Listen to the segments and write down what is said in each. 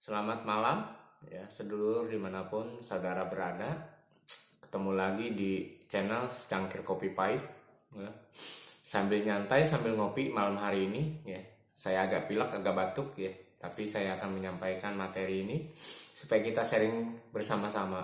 Selamat malam, ya sedulur dimanapun saudara berada. Ketemu lagi di channel Secangkir Kopi Pahit, ya. Sambil nyantai, sambil ngopi malam hari ini, ya. Saya agak pilek, agak batuk, ya. Tapi saya akan menyampaikan materi ini supaya kita sharing bersama-sama.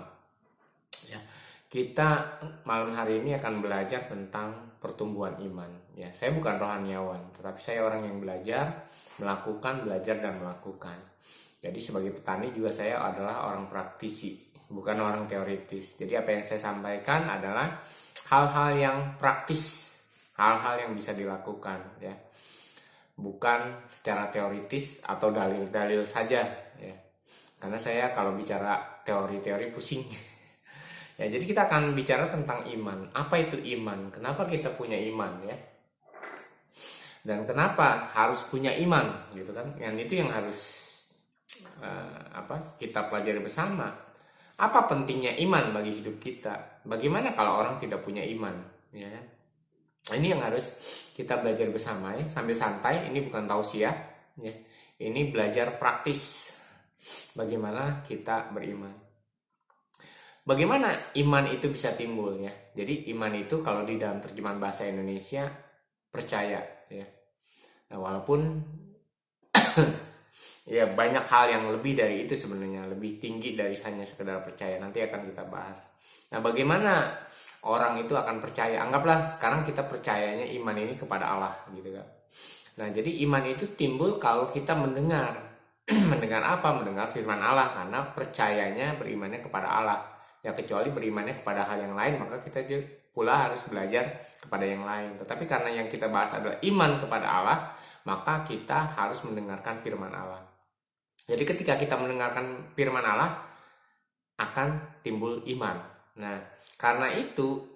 Ya, kita malam hari ini akan belajar tentang pertumbuhan iman. Ya, saya bukan rohaniawan, tetapi saya orang yang belajar, belajar dan melakukan. Jadi sebagai petani juga saya adalah orang praktisi, bukan orang teoritis. Jadi apa yang saya sampaikan adalah hal-hal yang praktis, hal-hal yang bisa dilakukan, ya. Bukan secara teoritis atau dalil-dalil saja, ya. Karena saya kalau bicara teori-teori pusing. Ya, jadi kita akan bicara tentang iman. Apa itu iman? Kenapa kita punya iman, ya? Dan kenapa harus punya iman, gitu kan? Yang itu yang harus kita pelajari bersama. Apa pentingnya iman bagi hidup kita? Bagaimana kalau orang tidak punya iman, ya? Ini yang harus kita belajar bersama, ya, sambil santai. Ini bukan tausiah, ya. Ini belajar praktis bagaimana kita beriman. Bagaimana iman itu bisa timbul, ya? Jadi iman itu kalau di dalam terjemahan bahasa Indonesia percaya, ya. Nah, walaupun ya banyak hal yang lebih dari itu sebenarnya, lebih tinggi dari hanya sekedar percaya. Nanti akan kita bahas. Nah, bagaimana orang itu akan percaya? Anggaplah sekarang kita percayanya iman ini kepada Allah, gitu kan. Nah, jadi iman itu timbul kalau kita mendengar. Mendengar apa? Mendengar firman Allah, karena percayanya berimannya kepada Allah. Ya, kecuali berimannya kepada hal yang lain, maka kita pula harus belajar kepada yang lain. Tetapi karena yang kita bahas adalah iman kepada Allah, maka kita harus mendengarkan firman Allah. Jadi ketika kita mendengarkan firman Allah, akan timbul iman. Nah, karena itu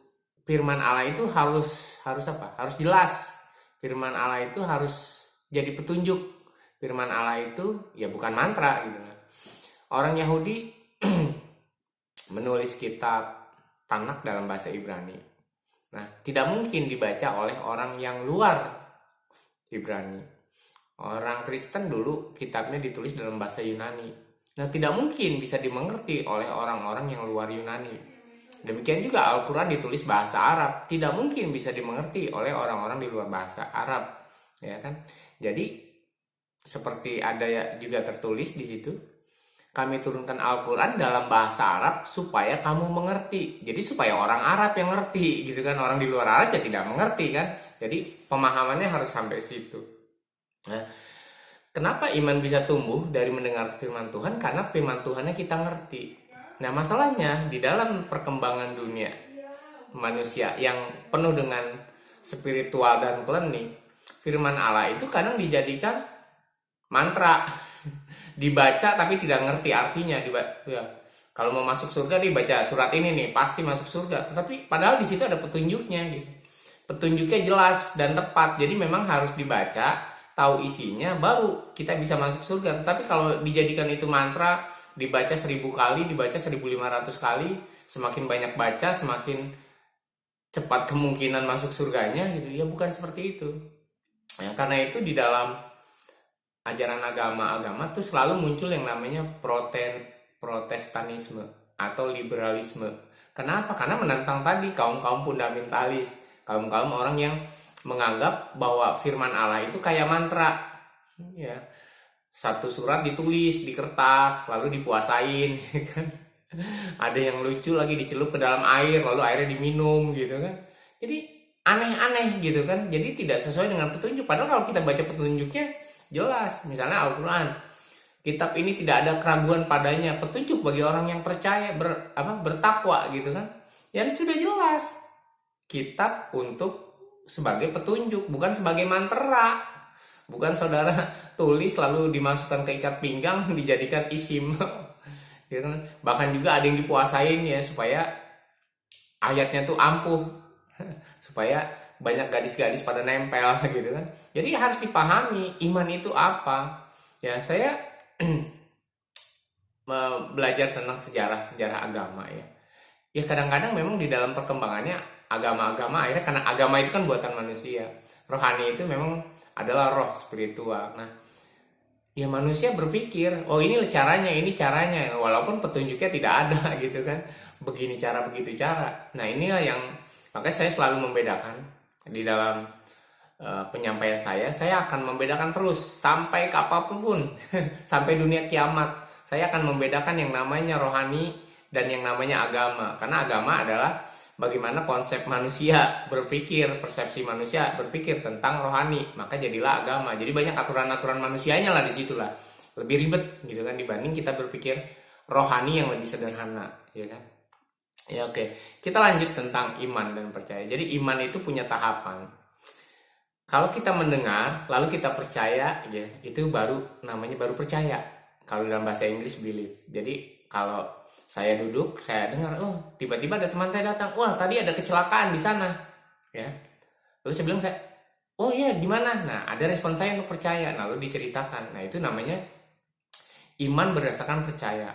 firman Allah itu harus apa? Harus jelas. Firman Allah itu harus jadi petunjuk. Firman Allah itu ya bukan mantra, gitu. Orang Yahudi menulis kitab Tanakh dalam bahasa Ibrani. Nah, tidak mungkin dibaca oleh orang yang luar Ibrani. Orang Kristen dulu kitabnya ditulis dalam bahasa Yunani. Nah, tidak mungkin bisa dimengerti oleh orang-orang yang luar Yunani. Demikian juga Al-Quran ditulis bahasa Arab. Tidak mungkin bisa dimengerti oleh orang-orang di luar bahasa Arab, ya kan? Jadi seperti ada juga tertulis di situ, kami turunkan Al-Quran dalam bahasa Arab supaya kamu mengerti. Jadi supaya orang Arab yang ngerti, gitu kan? Orang di luar Arab ya tidak mengerti, kan? Jadi pemahamannya harus sampai situ. Nah, kenapa iman bisa tumbuh dari mendengar firman Tuhan? Karena firman Tuhannya kita ngerti. Nah, masalahnya di dalam perkembangan dunia manusia yang penuh dengan spiritual dan klinik, firman Allah itu kadang dijadikan mantra. Dibaca tapi tidak ngerti artinya. Ya. Kalau mau masuk surga dibaca surat ini nih, pasti masuk surga. Tetapi padahal di situ ada petunjuknya, gitu. Petunjuknya jelas dan tepat. Jadi memang harus dibaca, tahu isinya, baru kita bisa masuk surga. Tetapi kalau dijadikan itu mantra, dibaca 1000 kali, dibaca 1500 kali, semakin banyak baca, semakin cepat kemungkinan masuk surganya, gitu. Ya bukan seperti itu. Ya, karena itu di dalam ajaran agama-agama tuh selalu muncul yang namanya protestanisme atau liberalisme. Kenapa? Karena menentang tadi kaum-kaum fundamentalis, kaum-kaum orang yang menganggap bahwa firman Allah itu kayak mantra, ya. Satu surat ditulis di kertas lalu dipuasain, kan. Ada yang lucu lagi, dicelup ke dalam air lalu airnya diminum, gitu kan. Jadi aneh-aneh, gitu kan. Jadi tidak sesuai dengan petunjuk. Padahal kalau kita baca petunjuknya jelas. Misalnya Al-Quran, kitab ini tidak ada keraguan padanya, petunjuk bagi orang yang percaya, bertakwa, gitu kan. Yang sudah jelas, kitab untuk sebagai petunjuk, bukan sebagai mantra. Bukan saudara tulis lalu dimasukkan ke ikat pinggang dijadikan isim. Gitu. Bahkan juga ada yang dipuasain, ya, supaya ayatnya tuh ampuh, supaya banyak gadis-gadis pada nempel, gitu kan. Jadi harus dipahami iman itu apa. Ya, saya belajar tentang sejarah agama, ya. Ya kadang-kadang memang di dalam perkembangannya agama-agama akhirnya, karena agama itu kan buatan manusia, rohani itu memang adalah roh spiritual. Nah, ya manusia berpikir, oh ini caranya, walaupun petunjuknya tidak ada gitu kan, begini cara, begitu cara. Nah inilah yang makanya saya selalu membedakan di dalam penyampaian saya akan membedakan terus sampai kapanpun, sampai dunia kiamat. Saya akan membedakan yang namanya rohani dan yang namanya agama, karena agama adalah bagaimana konsep manusia berpikir, persepsi manusia berpikir tentang rohani, maka jadilah agama. Jadi banyak aturan-aturan manusianya lah di situ lah. Lebih ribet gitu kan dibanding kita berpikir rohani yang lebih sederhana, ya kan? Ya oke. Kita lanjut tentang iman dan percaya. Jadi iman itu punya tahapan. Kalau kita mendengar lalu kita percaya, ya, itu namanya baru percaya. Kalau dalam bahasa Inggris believe. Jadi kalau saya duduk, saya dengar, oh tiba-tiba ada teman saya datang, wah tadi ada kecelakaan di sana, ya. Lalu saya bilang, oh iya gimana? Nah ada respon saya untuk percaya, lalu diceritakan. Nah itu namanya iman berdasarkan percaya.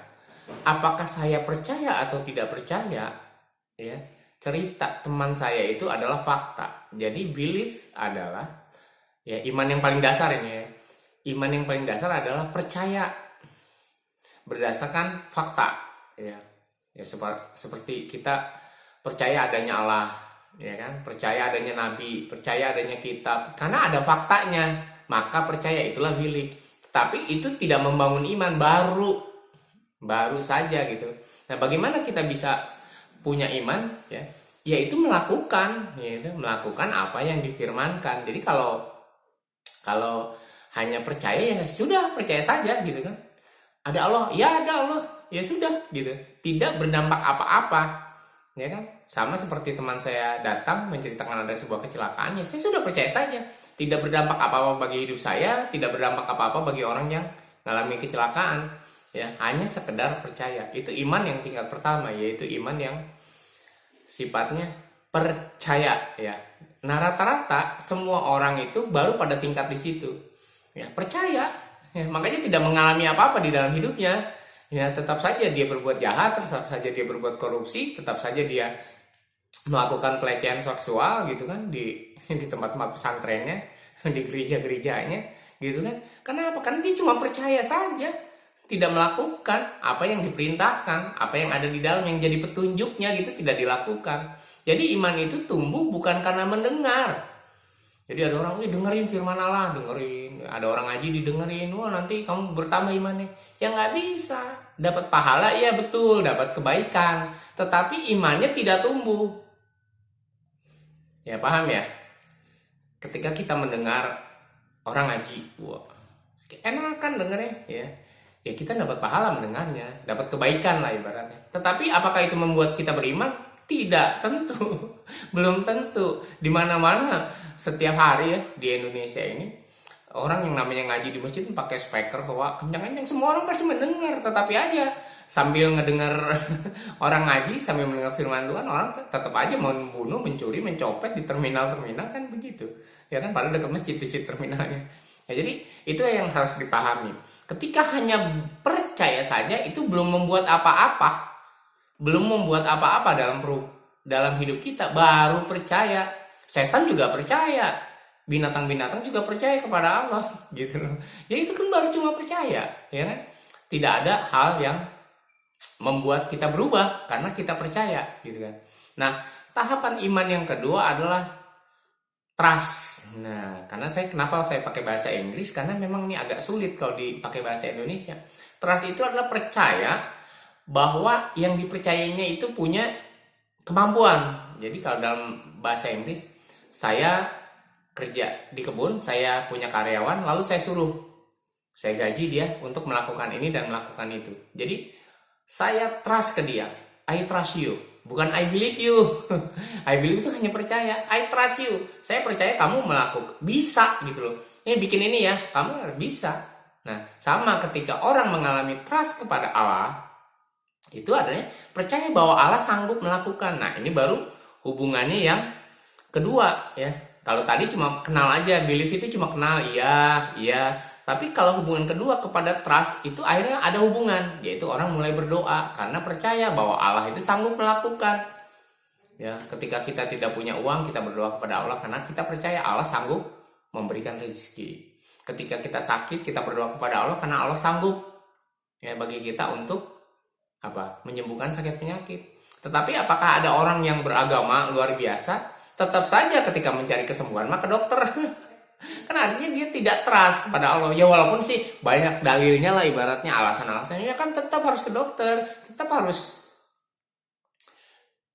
Apakah saya percaya atau tidak percaya? Ya, cerita teman saya itu adalah fakta. Jadi belief adalah, ya, iman yang paling dasar ini ya. Iman yang paling dasar adalah percaya berdasarkan fakta. Ya, seperti kita percaya adanya Allah, ya kan, percaya adanya nabi, percaya adanya kitab, karena ada faktanya, maka percaya, itulah belief. Tapi itu tidak membangun iman, baru saja gitu. Nah bagaimana kita bisa punya iman, ya, yaitu melakukan apa yang difirmankan. Jadi kalau hanya percaya, ya sudah percaya saja gitu kan. Ada Allah, ya ada Allah, ya sudah gitu, tidak berdampak apa-apa, ya kan. Sama seperti teman saya datang menceritakan ada sebuah kecelakaan, ya saya sudah percaya saja, tidak berdampak apa-apa bagi hidup saya, tidak berdampak apa-apa bagi orang yang mengalami kecelakaan, ya, hanya sekedar percaya. Itu iman yang tingkat pertama, yaitu iman yang sifatnya percaya, ya. Nah rata-rata semua orang itu baru pada tingkat di situ, ya, percaya. Ya, makanya tidak mengalami apa-apa di dalam hidupnya. Ya, tetap saja dia berbuat jahat, tetap saja dia berbuat korupsi, tetap saja dia melakukan pelecehan seksual gitu kan di tempat-tempat pesantrennya, di gereja-gerejanya gitu kan. Kenapa? Karena dia cuma percaya saja, tidak melakukan apa yang diperintahkan, apa yang ada di dalam yang jadi petunjuknya gitu tidak dilakukan. Jadi iman itu tumbuh bukan karena mendengar. Jadi ada orang, dengerin firman Allah, dengerin. Ada orang ngaji didengerin, wah nanti kamu bertambah imannya. Ya nggak bisa. Dapat pahala, ya betul, dapat kebaikan. Tetapi imannya tidak tumbuh. Ya paham ya? Ketika kita mendengar orang ngaji, wah enak kan dengernya, ya. Ya kita dapat pahala mendengarnya, dapat kebaikan lah ibaratnya. Tetapi apakah itu membuat kita beriman? Tidak tentu, belum tentu. Di mana-mana setiap hari ya di Indonesia ini orang yang namanya ngaji di masjid pakai speaker tua kencang-kencang, semua orang pasti mendengar. Tetapi aja sambil ngedengar orang ngaji, sambil mendengar firman Tuhan, orang tetap aja mau membunuh, mencuri, mencopet di terminal-terminal kan begitu. Ya kan, padahal dekat masjid di situ terminalnya. Ya, jadi itu yang harus dipahami. Ketika hanya percaya saja itu belum membuat apa-apa. Belum membuat apa-apa dalam hidup kita, baru percaya. Setan juga percaya, binatang-binatang juga percaya kepada Allah gitu loh. Ya itu kan baru cuma percaya, ya kan? Tidak ada hal yang membuat kita berubah karena kita percaya gitu kan. Nah, tahapan iman yang kedua adalah trust. Nah, kenapa saya pakai bahasa Inggris, karena memang ini agak sulit kalau dipakai bahasa Indonesia. Trust itu adalah percaya bahwa yang dipercayainya itu punya kemampuan. Jadi kalau dalam bahasa Inggris, saya kerja di kebun, saya punya karyawan, lalu saya gaji dia untuk melakukan ini dan melakukan itu. Jadi saya trust ke dia, I trust you, bukan I believe you. I believe itu hanya percaya, I trust you, saya percaya kamu melakukan, bisa gitu loh. Ini bikin ini ya, kamu bisa. Nah sama ketika orang mengalami trust kepada Allah, itu adanya percaya bahwa Allah sanggup melakukan. Nah ini baru hubungannya yang kedua ya. Kalau tadi cuma kenal aja, belief itu cuma kenal, iya. Tapi kalau hubungan kedua kepada trust, itu akhirnya ada hubungan, yaitu orang mulai berdoa karena percaya bahwa Allah itu sanggup melakukan. Ya, ketika kita tidak punya uang, kita berdoa kepada Allah karena kita percaya Allah sanggup memberikan rezeki. Ketika kita sakit, kita berdoa kepada Allah karena Allah sanggup ya bagi kita untuk apa? Menyembuhkan sakit penyakit. Tetapi apakah ada orang yang beragama luar biasa tetap saja ketika mencari kesembuhan maka dokter? Kan artinya dia tidak trust kepada Allah. Ya walaupun sih banyak dalilnya lah, ibaratnya alasan-alasannya kan tetap harus ke dokter, tetap harus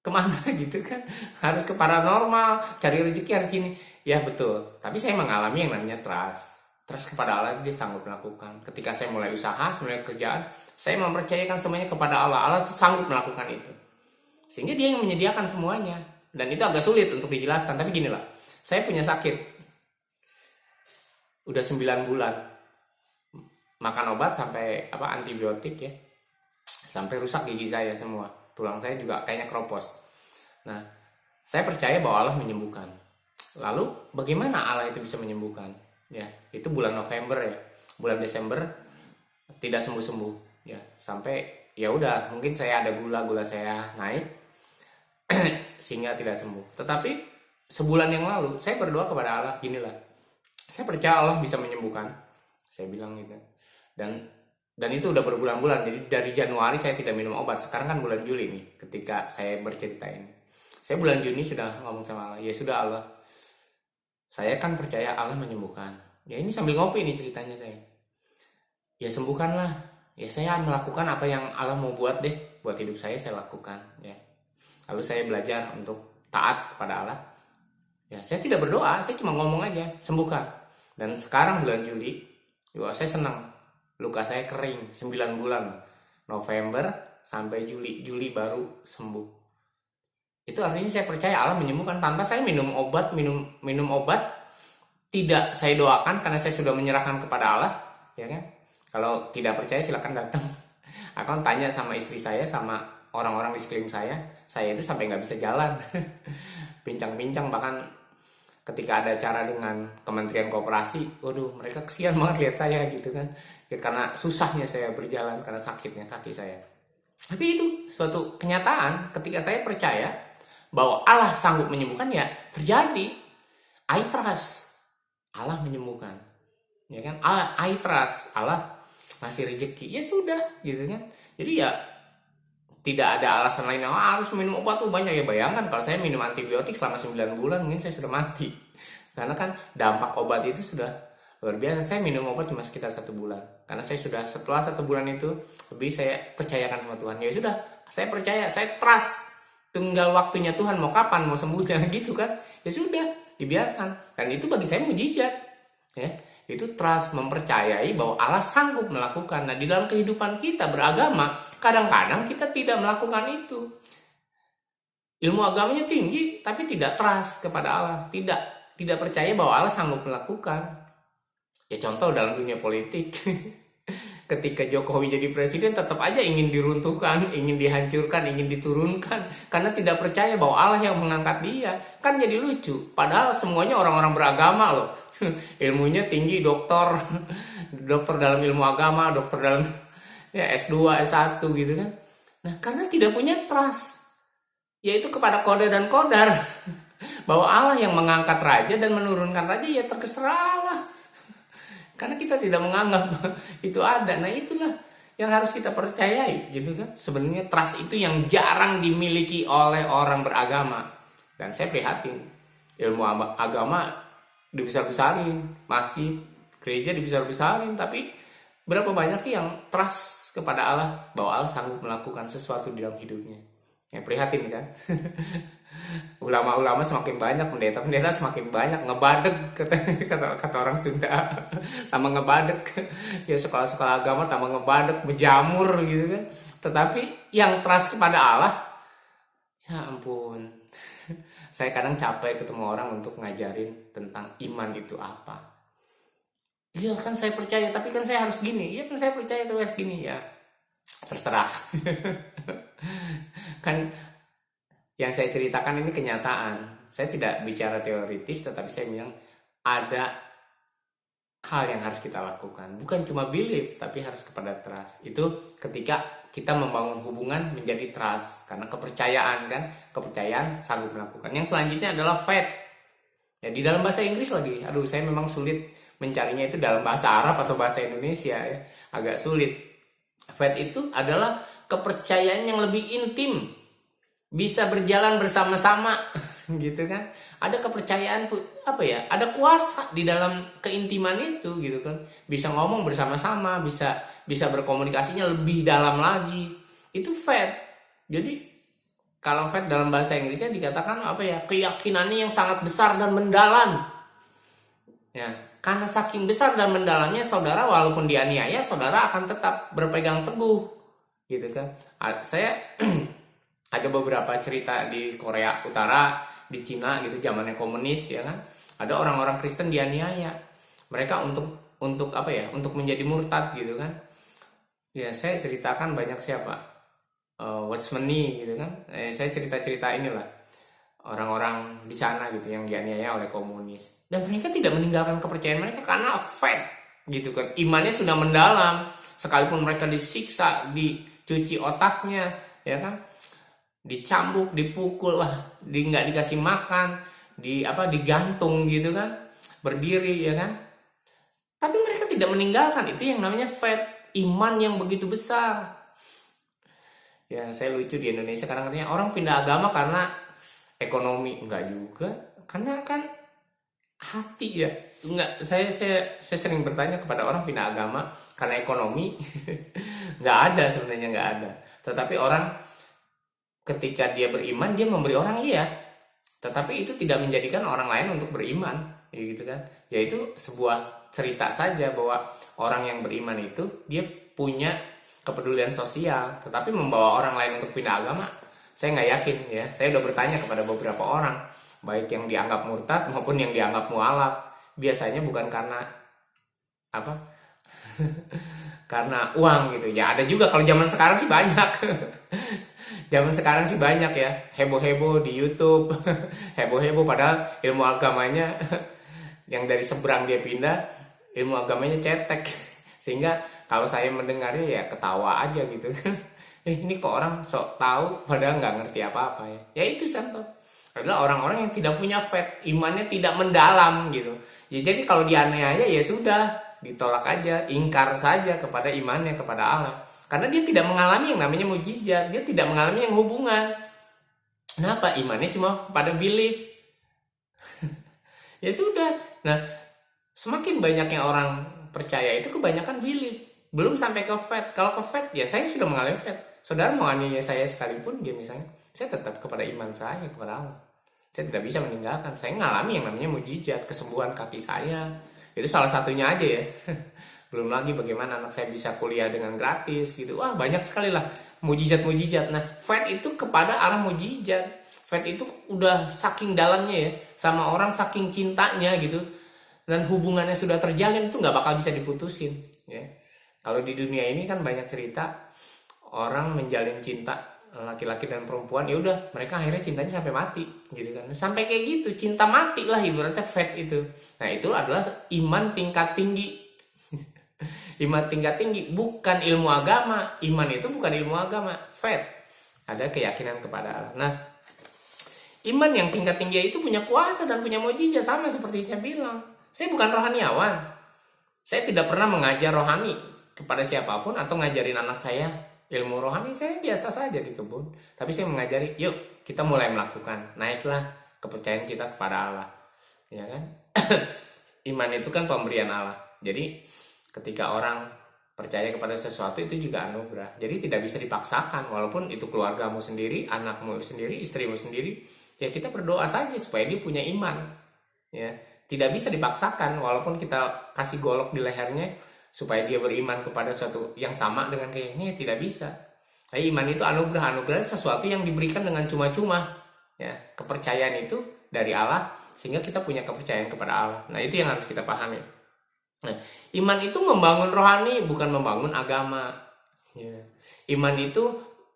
kemana gitu kan, harus ke paranormal, cari rezeki harus ini. Ya betul, tapi saya mengalami yang namanya trust kepada Allah, dia sanggup melakukan. Ketika saya mulai usaha, mulai kerjaan, saya mempercayakan semuanya kepada Allah. Allah tuh sanggup melakukan itu, sehingga dia yang menyediakan semuanya. Dan itu agak sulit untuk dijelaskan, tapi gini lah, saya punya sakit udah 9 bulan, makan obat sampai antibiotik ya, sampai rusak gigi saya semua, tulang saya juga kayaknya keropos. Nah, saya percaya bahwa Allah menyembuhkan. Lalu bagaimana Allah itu bisa menyembuhkan? Ya, itu bulan November ya, bulan Desember tidak sembuh-sembuh ya, sampai ya udah mungkin saya ada gula saya naik sehingga tidak sembuh. Tetapi sebulan yang lalu saya berdoa kepada Allah, ginilah, saya percaya Allah bisa menyembuhkan, saya bilang gitu. Dan itu udah berbulan-bulan. Jadi dari Januari saya tidak minum obat. Sekarang kan bulan Juli nih ketika saya bercerita ini. Saya bulan Juni sudah ngomong sama Allah, ya sudah Allah, saya kan percaya Allah menyembuhkan. Ya ini sambil ngopi nih ceritanya saya. Ya sembuhkanlah. Ya saya melakukan apa yang Allah mau buat deh. Buat hidup saya lakukan. Ya. Lalu saya belajar untuk taat kepada Allah. Ya saya tidak berdoa, saya cuma ngomong aja, sembuhkan. Dan sekarang bulan Juli, ya saya senang. Luka saya kering 9 bulan. November sampai Juli baru sembuh. Itu artinya saya percaya Allah menyembuhkan tanpa saya minum obat tidak saya doakan karena saya sudah menyerahkan kepada Allah, ya kan? Kalau tidak percaya silakan datang. Akan tanya sama istri saya, sama orang-orang di sekeliling saya itu sampai nggak bisa jalan, pincang-pincang, bahkan ketika ada acara dengan Kementerian Koperasi, waduh mereka kesian banget lihat saya gitu kan, ya karena susahnya saya berjalan karena sakitnya kaki saya. Tapi itu suatu kenyataan ketika saya percaya bahwa Allah sanggup menyembuhkan, ya terjadi. I trust Allah menyembuhkan, ya kan? I trust Allah ngasih rezeki, ya sudah gitu kan. Jadi ya tidak ada alasan lain yang harus minum obat tuh banyak. Ya bayangkan kalau saya minum antibiotik selama 9 bulan mungkin saya sudah mati, karena kan dampak obat itu sudah luar biasa. Saya minum obat cuma sekitar 1 bulan karena saya sudah, setelah 1 bulan itu lebih saya percayakan sama Tuhan. Ya sudah, saya percaya, saya trust, tinggal waktunya Tuhan mau kapan mau sembuhnya gitu kan. Ya sudah, dibiarkan. Dan itu bagi saya mujizat ya. Itu trust, mempercayai bahwa Allah sanggup melakukan. Nah, di dalam kehidupan kita beragama, kadang-kadang kita tidak melakukan itu. Ilmu agamanya tinggi, tapi tidak trust kepada Allah. Tidak percaya bahwa Allah sanggup melakukan. Ya contoh dalam dunia politik. Ketika Jokowi jadi presiden, tetap aja ingin diruntuhkan, ingin dihancurkan, ingin diturunkan. Karena tidak percaya bahwa Allah yang mengangkat dia. Kan jadi lucu. Padahal semuanya orang-orang beragama loh. Ilmunya tinggi, dokter dalam ilmu agama, dokter dalam ya S2, S1 gitu kan. Nah, karena tidak punya trust, yaitu kepada kode dan kodar, bahwa Allah yang mengangkat raja dan menurunkan raja, ya terserah Allah. Karena kita tidak menganggap itu ada. Nah, itulah yang harus kita percayai gitu kan. Sebenarnya trust itu yang jarang dimiliki oleh orang beragama. Dan saya prihatin, ilmu agama dibesar-besarin, masjid, gereja dibesar-besarin, tapi berapa banyak sih yang trust kepada Allah bahwa Allah sanggup melakukan sesuatu di dalam hidupnya? Ya prihatin kan. Ulama-ulama semakin banyak, pendeta-pendeta semakin banyak, ngebadeg kata orang Sunda. Tambah ngebadeg. Ya sekolah-sekolah agama tambah ngebadeg, berjamur gitu kan. Tetapi yang trust kepada Allah, ya ampun. Saya kadang capek ketemu orang untuk ngajarin tentang iman itu apa. Iya kan saya percaya, tapi kan saya harus gini. Iya kan saya percaya, tapi harus gini. Ya terserah. Kan yang saya ceritakan ini kenyataan. Saya tidak bicara teoritis, tetapi saya bilang ada hal yang harus kita lakukan. Bukan cuma belief, tapi harus kepada trust. Itu ketika kita membangun hubungan menjadi trust. Karena kepercayaan kan, kepercayaan sanggup melakukan. Yang selanjutnya adalah faith. Ya, di dalam bahasa Inggris lagi, aduh saya memang sulit mencarinya itu dalam bahasa Arab atau bahasa Indonesia ya, agak sulit. Faith itu adalah kepercayaan yang lebih intim, bisa berjalan bersama-sama gitu kan. Ada kepercayaan apa ya, ada kuasa di dalam keintiman itu gitu kan, bisa ngomong bersama-sama, bisa berkomunikasinya lebih dalam lagi, itu faith. Jadi kalau faith dalam bahasa Inggrisnya dikatakan apa ya, keyakinannya yang sangat besar dan mendalam ya. Karena saking besar dan mendalamnya, saudara walaupun dianiaya, saudara akan tetap berpegang teguh gitu kan. Saya ada beberapa cerita di Korea Utara, di Cina gitu, zamannya komunis ya kan. Ada orang-orang Kristen dianiaya. Mereka untuk apa ya? Untuk menjadi murtad gitu kan. Ya saya ceritakan banyak siapa? Watchmeni gitu kan. Saya cerita-cerita inilah orang-orang di sana gitu yang dianiaya oleh komunis. Dan mereka tidak meninggalkan kepercayaan mereka karena faith gitu kan. Imannya sudah mendalam. Sekalipun mereka disiksa, dicuci otaknya ya kan, dicambuk, dipukul lah, nggak dikasih makan, digantung gitu kan, berdiri ya kan, tapi mereka tidak meninggalkan. Itu yang namanya faith, iman yang begitu besar ya. Saya lucu di Indonesia kadang katanya orang pindah agama karena ekonomi. Enggak juga, karena kan hati ya. Enggak, saya sering bertanya kepada orang pindah agama karena ekonomi. Nggak ada, sebenarnya nggak ada. Tetapi orang ketika dia beriman, dia memberi orang iya, tetapi itu tidak menjadikan orang lain untuk beriman gitu kan. Yaitu sebuah cerita saja bahwa orang yang beriman itu dia punya kepedulian sosial, tetapi membawa orang lain untuk pindah agama, saya nggak yakin ya. Saya udah bertanya kepada beberapa orang, baik yang dianggap murtad maupun yang dianggap mualaf, biasanya bukan karena apa karena uang gitu ya. Ada juga, kalau zaman sekarang sih banyak. Zaman sekarang sih banyak ya, heboh-heboh di YouTube. Heboh-heboh padahal ilmu agamanya yang dari seberang dia pindah, ilmu agamanya cetek. Sehingga kalau saya mendengarnya ya ketawa aja gitu. Ini kok orang sok tahu padahal nggak ngerti apa-apa ya. Ya itu contoh adalah orang-orang yang tidak punya faith, imannya tidak mendalam gitu. Ya jadi kalau dianiaya ya sudah, ditolak aja, ingkar saja kepada imannya kepada Allah. Karena dia tidak mengalami yang namanya mujizat, dia tidak mengalami yang hubungan. Kenapa? Imannya cuma pada belief. Ya sudah. Nah, semakin banyaknya orang percaya itu kebanyakan belief, belum sampai ke faith. Kalau ke faith ya saya sudah mengalami faith. Saudara mau aniaya saya sekalipun dia misalnya, saya tetap kepada iman saya kepada Allah. Saya tidak bisa meninggalkan. Saya mengalami yang namanya mujizat, kesembuhan kaki saya. Itu salah satunya aja ya. Belum lagi bagaimana anak saya bisa kuliah dengan gratis gitu. Wah, banyak sekali lah mujizat-mujizat. Nah, faith itu kepada arah mujizat. Faith itu udah saking dalamnya ya, sama orang saking cintanya gitu. Dan hubungannya sudah terjalin, itu nggak bakal bisa diputusin ya. Kalau di dunia ini kan banyak cerita orang menjalin cinta laki-laki dan perempuan, ya udah mereka akhirnya cintanya sampai mati gitu kan. Sampai kayak gitu, cinta mati lah ibaratnya faith itu. Nah, itu adalah iman tingkat tinggi. Iman tingkat tinggi, bukan ilmu agama. Iman itu bukan ilmu agama, faith. Ada keyakinan kepada Allah. Nah, iman yang tingkat tinggi itu punya kuasa dan punya mujizat, sama seperti saya bilang. Saya bukan rohaniawan. Saya tidak pernah mengajar rohani kepada siapapun atau ngajarin anak saya ilmu rohani. Saya biasa saja di kebun. Tapi saya mengajari, yuk kita mulai melakukan. Naiklah kepercayaan kita kepada Allah. Ya kan? Iman itu kan pemberian Allah. Jadi ketika orang percaya kepada sesuatu itu juga anugerah. Jadi tidak bisa dipaksakan. Walaupun itu keluargamu sendiri, anakmu sendiri, istrimu sendiri. Ya kita berdoa saja supaya dia punya iman. Ya, tidak bisa dipaksakan. Walaupun kita kasih golok di lehernya supaya dia beriman kepada sesuatu yang sama dengan kayak ini, tidak bisa. Tapi iman itu anugerah. Anugerah itu sesuatu yang diberikan dengan cuma-cuma. Ya, kepercayaan itu dari Allah sehingga kita punya kepercayaan kepada Allah. Nah, itu yang harus kita pahami. Nah, iman itu membangun rohani, bukan membangun agama. Ya. Iman itu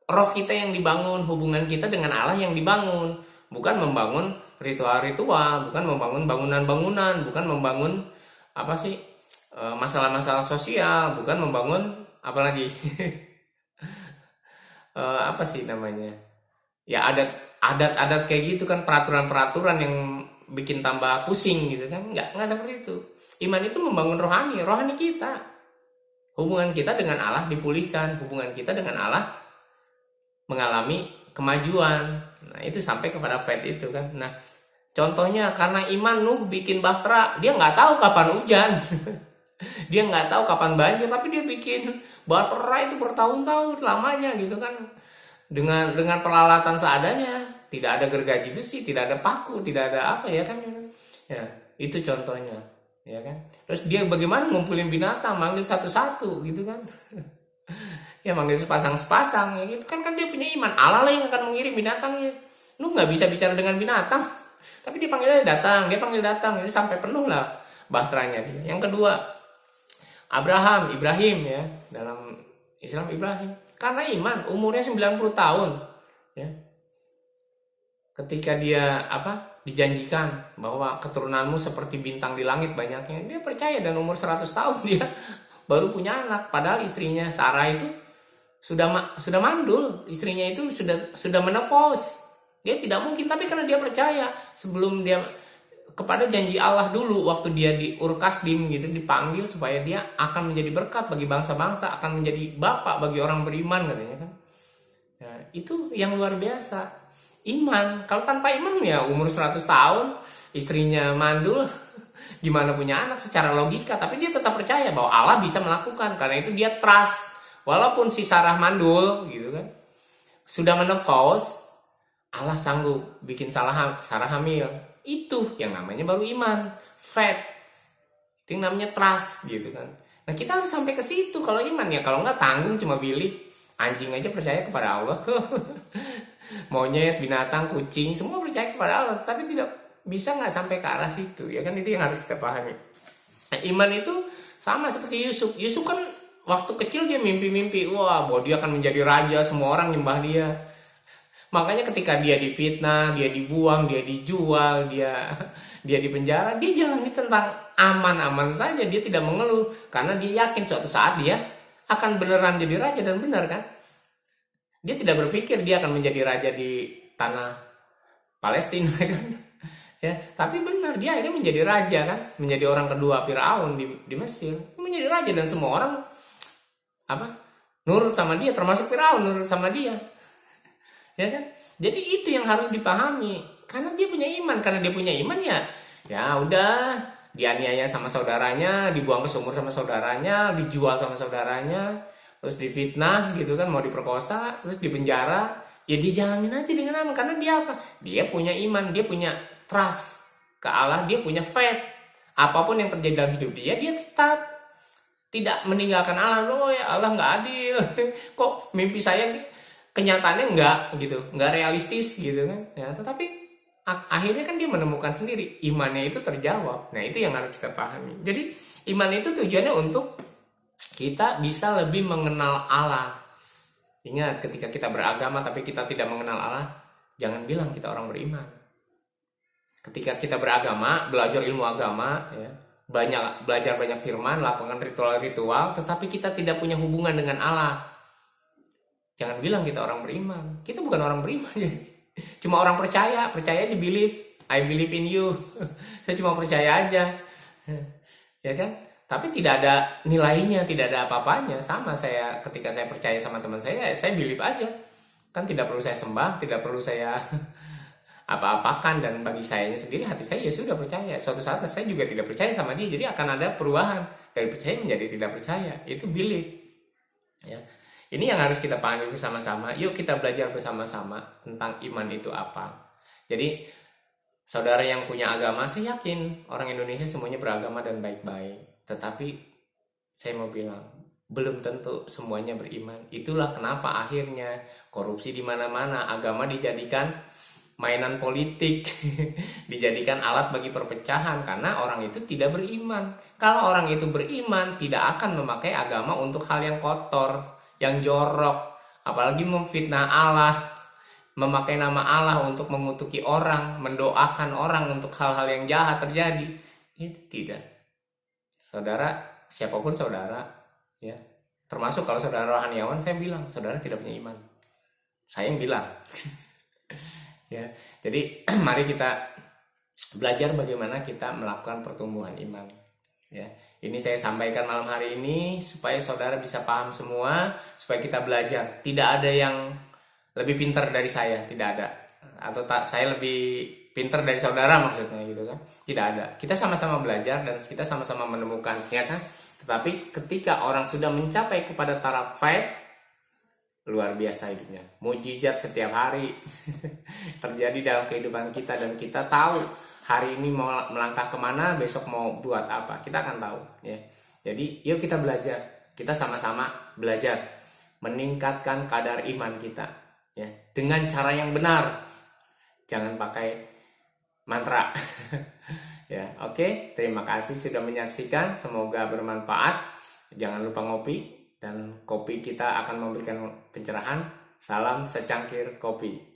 roh kita yang dibangun, hubungan kita dengan Allah yang dibangun, bukan membangun ritual-ritual, bukan membangun bangunan-bangunan, bukan membangun masalah-masalah sosial, bukan membangun apalagi ya adat-adat kayak gitu kan, peraturan-peraturan yang bikin tambah pusing gitu kan. Nggak seperti itu. Iman itu membangun rohani kita. Hubungan kita dengan Allah dipulihkan, hubungan kita dengan Allah mengalami kemajuan. Nah, itu sampai kepada faith itu kan. Nah, contohnya karena iman Nuh bikin bahtera, dia nggak tahu kapan hujan. Dia nggak tahu kapan banjir, tapi dia bikin bahtera itu bertahun-tahun lamanya gitu kan. Dengan peralatan seadanya, tidak ada gergaji besi, tidak ada paku, tidak ada apa ya kan. Ya, itu contohnya, ya kan. Terus dia bagaimana ngumpulin binatang, manggil satu-satu gitu kan. Ya manggil sepasang-sepasang ya gitu kan dia punya iman. Allah lah yang akan mengirim binatangnya. Lu nggak bisa bicara dengan binatang, tapi dia panggil datang, itu sampai penuh lah bahteranya dia. Yang kedua, Ibrahim ya, dalam Islam Ibrahim. Karena iman, umurnya 90 tahun ya. Ketika dia dijanjikan bahwa keturunanmu seperti bintang di langit banyaknya, dia percaya, dan umur 100 tahun dia baru punya anak. Padahal istrinya Sarah itu sudah mandul, istrinya itu sudah menopause. Dia tidak mungkin, tapi karena dia percaya sebelum dia kepada janji Allah dulu waktu dia di Ur Kasdim gitu, dipanggil supaya dia akan menjadi berkat bagi bangsa-bangsa, akan menjadi bapak bagi orang beriman katanya kan. Nah, itu yang luar biasa. Iman. Kalau tanpa iman ya umur 100 tahun, istrinya mandul, gimana punya anak secara logika, tapi dia tetap percaya bahwa Allah bisa melakukan. Karena itu dia trust. Walaupun si Sarah mandul gitu kan, sudah menopause, Allah sanggup bikin Sarah hamil. Itu yang namanya baru iman, faith. Itu yang namanya trust gitu kan. Nah, kita harus sampai ke situ kalau iman ya. Kalau nggak tanggung cuma bilip. Anjing aja percaya kepada Allah. Monyet, binatang, kucing, semua percaya kepada Allah, tapi tidak bisa nggak sampai ke arah situ ya kan. Itu yang harus kita pahami. Nah, iman itu sama seperti Yusuf. Yusuf kan waktu kecil dia mimpi-mimpi, wah bahwa dia akan menjadi raja, semua orang nyembah dia. Makanya ketika dia difitnah, dia dibuang, dia dijual, dia dipenjara, dia jalani tentang aman-aman saja, dia tidak mengeluh karena dia yakin suatu saat dia akan beneran jadi raja. Dan benar kan? Dia tidak berpikir dia akan menjadi raja di tanah Palestina kan. Ya, tapi benar dia akhirnya menjadi raja kan, menjadi orang kedua Firaun di Mesir, menjadi raja, dan semua orang nurut sama dia, termasuk Firaun nurut sama dia. Ya kan? Jadi itu yang harus dipahami. Karena dia punya iman, ya udah, dianiaya sama saudaranya, dibuang ke sumur sama saudaranya, dijual sama saudaranya, terus difitnah gitu kan, mau diperkosa, terus dipenjara, ya dijalanin aja dengan aman. Karena dia dia punya iman, dia punya trust ke Allah, dia punya faith. Apapun yang terjadi dalam hidup dia tetap tidak meninggalkan Allah. Loh ya Allah nggak adil. Kok mimpi saya kenyataannya nggak realistis gitu kan ya. Tetapi akhirnya kan dia menemukan sendiri, imannya itu terjawab. Nah, itu yang harus kita pahami. Jadi iman itu tujuannya untuk kita bisa lebih mengenal Allah. Ingat, ketika kita beragama tapi kita tidak mengenal Allah, jangan bilang kita orang beriman. Ketika kita beragama, belajar ilmu agama ya, belajar banyak firman, lakukan ritual-ritual, tetapi kita tidak punya hubungan dengan Allah, jangan bilang kita orang beriman. Kita bukan orang beriman ya. Cuma orang percaya aja, believe. I believe in you. Saya cuma percaya aja. Ya kan? Tapi tidak ada nilainya, tidak ada apa-apanya. Sama saya ketika saya percaya sama teman saya believe aja. Kan tidak perlu saya sembah, tidak perlu saya apa-apakan, dan bagi saya sendiri hati saya ya sudah percaya. Suatu saat saya juga tidak percaya sama dia, jadi akan ada perubahan dari percaya menjadi tidak percaya. Itu believe. Ya. Ini yang harus kita pahami bersama-sama. Yuk kita belajar bersama-sama tentang iman itu apa. Jadi saudara yang punya agama, saya yakin orang Indonesia semuanya beragama dan baik-baik. Tetapi saya mau bilang, belum tentu semuanya beriman. Itulah kenapa akhirnya korupsi di mana-mana, agama dijadikan mainan politik, dijadikan alat bagi perpecahan karena orang itu tidak beriman. Kalau orang itu beriman, tidak akan memakai agama untuk hal yang kotor, yang jorok, apalagi memfitnah Allah, memakai nama Allah untuk mengutuki orang, mendoakan orang untuk hal-hal yang jahat terjadi. Itu tidak. Saudara, siapapun saudara, ya, termasuk kalau saudara rohaniawan, saya bilang saudara tidak punya iman. Saya yang bilang. Ya, jadi mari kita belajar bagaimana kita melakukan pertumbuhan iman. Ya, ini saya sampaikan malam hari ini supaya saudara bisa paham semua, supaya kita belajar. Tidak ada yang lebih pintar dari saya, tidak ada. Atau tak saya lebih pintar dari saudara maksudnya gitu kan? Tidak ada. Kita sama-sama belajar dan kita sama-sama menemukan, ya kan? Tetapi ketika orang sudah mencapai kepada taraf faith, luar biasa hidupnya, mujizat setiap hari terjadi dalam kehidupan kita, dan kita tahu hari ini mau melangkah kemana, besok mau buat apa, kita akan tahu ya. Jadi yuk kita belajar, kita sama-sama belajar meningkatkan kadar iman kita ya, dengan cara yang benar, jangan pakai mantra. Ya, oke. Terima kasih sudah menyaksikan, semoga bermanfaat. Jangan lupa ngopi, dan kopi kita akan memberikan pencerahan. Salam secangkir kopi.